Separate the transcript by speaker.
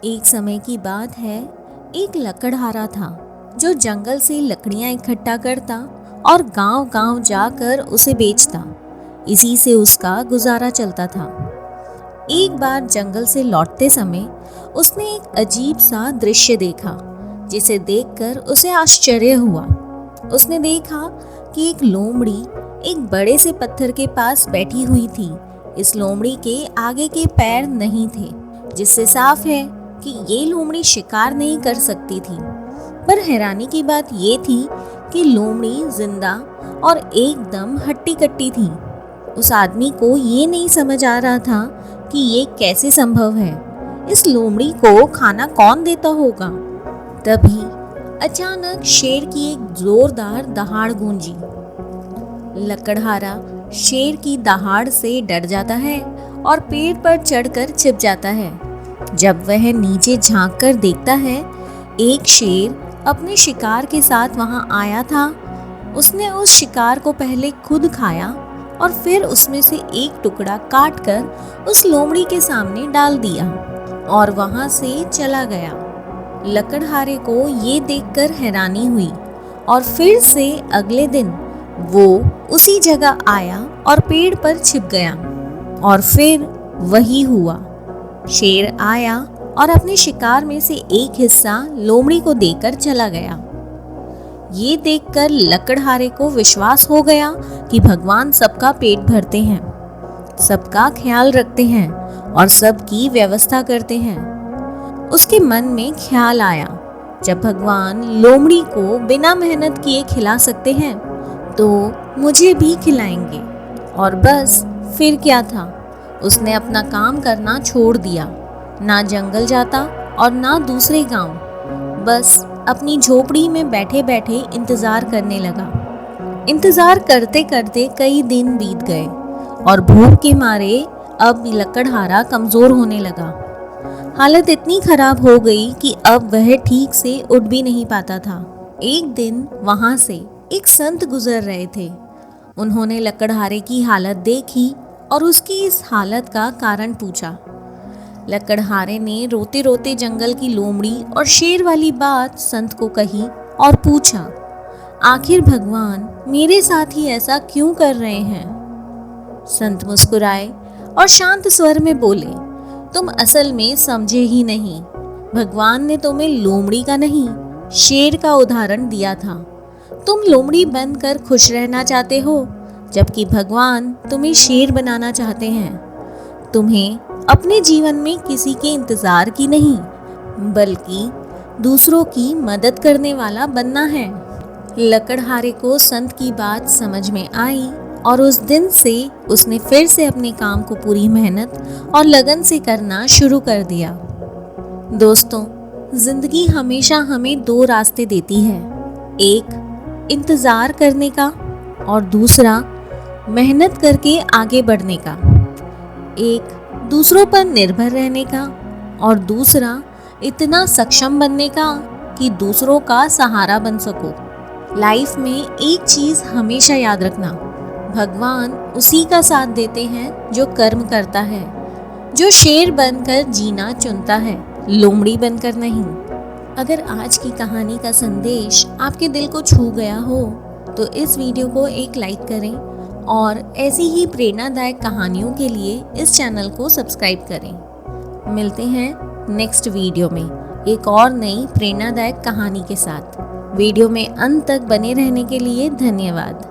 Speaker 1: एक समय की बात है, एक लकड़हारा था जो जंगल से लकड़ियां इकट्ठा करता और गांव-गांव जाकर उसे बेचता। इसी से उसका गुजारा चलता था। एक बार जंगल से लौटते समय उसने एक अजीब सा दृश्य देखा, जिसे देखकर उसे आश्चर्य हुआ। उसने देखा कि एक लोमड़ी एक बड़े से पत्थर के पास बैठी हुई थी। इस लोमड़ी के आगे के पैर नहीं थे, जिससे साफ है कि ये लोमड़ी शिकार नहीं कर सकती थी। पर हैरानी की बात ये थी कि लोमड़ी जिंदा और एकदम हट्टी कट्टी थी। उस आदमी को ये नहीं समझ आ रहा था कि ये कैसे संभव है। इस लोमड़ी को खाना कौन देता होगा। तभी अचानक शेर की एक जोरदार दहाड़ गूंजी। लकड़हारा शेर की दहाड़ से डर जाता है और पेड़ पर चढ़कर छिप जाता है। जब वह नीचे झांक कर देखता है, एक शेर अपने शिकार के साथ वहां आया था। उसने उस शिकार को पहले खुद खाया और फिर उसमें से एक टुकड़ा काटकर उस लोमड़ी के सामने डाल दिया और वहां से चला गया। लकड़हारे को ये देखकर हैरानी हुई और फिर से अगले दिन वो उसी जगह आया और पेड़ पर छिप गया। और फिर वही हुआ। शेर आया और अपने शिकार में से एक हिस्सा लोमड़ी को देकर चला गया। ये देखकर लकड़हारे को विश्वास हो गया कि भगवान सबका पेट भरते हैं, सबका ख्याल रखते हैं और सबकी व्यवस्था करते हैं। उसके मन में ख्याल आया, जब भगवान लोमड़ी को बिना मेहनत किए खिला सकते हैं तो मुझे भी खिलाएंगे। और बस फिर क्या था, उसने अपना काम करना छोड़ दिया। ना जंगल जाता और ना दूसरे गांव, बस अपनी झोपड़ी में बैठे बैठे इंतजार करने लगा। इंतजार करते करते कई दिन बीत गए और भूख के मारे अब लकड़हारा कमजोर होने लगा। हालत इतनी खराब हो गई कि अब वह ठीक से उठ भी नहीं पाता था। एक दिन वहां से एक संत गुजर रहे थे। उन्होंने लकड़हारे की हालत देखी और उसकी इस हालत का कारण पूछा। लकड़हारे ने रोते रोते जंगल की लोमड़ी और शेर वाली बात संत को कही और पूछा, आखिर भगवान मेरे साथ ही ऐसा क्यों कर रहे हैं। संत मुस्कुराए और शांत स्वर में बोले, तुम असल में समझे ही नहीं। भगवान ने तुम्हें लोमड़ी का नहीं, शेर का उदाहरण दिया था। तुम लोमड़ी बनकर खुश रहना चाहते हो, जबकि भगवान तुम्हें शेर बनाना चाहते हैं। तुम्हें अपने जीवन में किसी के इंतजार की नहीं, बल्कि दूसरों की मदद करने वाला बनना है। लकड़हारे को संत की बात समझ में आई और उस दिन से उसने फिर से अपने काम को पूरी मेहनत और लगन से करना शुरू कर दिया। दोस्तों, जिंदगी हमेशा हमें दो रास्ते देती है, एक इंतजार करने का और दूसरा मेहनत करके आगे बढ़ने का। एक दूसरों पर निर्भर रहने का और दूसरा इतना सक्षम बनने का कि दूसरों का सहारा बन सको। लाइफ में एक चीज हमेशा याद रखना, भगवान उसी का साथ देते हैं जो कर्म करता है, जो शेर बनकर जीना चुनता है, लोमड़ी बनकर नहीं। अगर आज की कहानी का संदेश आपके दिल को छू गया हो तो इस वीडियो को एक लाइक करें और ऐसी ही प्रेरणादायक कहानियों के लिए इस चैनल को सब्सक्राइब करें। मिलते हैं नेक्स्ट वीडियो में एक और नई प्रेरणादायक कहानी के साथ। वीडियो में अंत तक बने रहने के लिए धन्यवाद।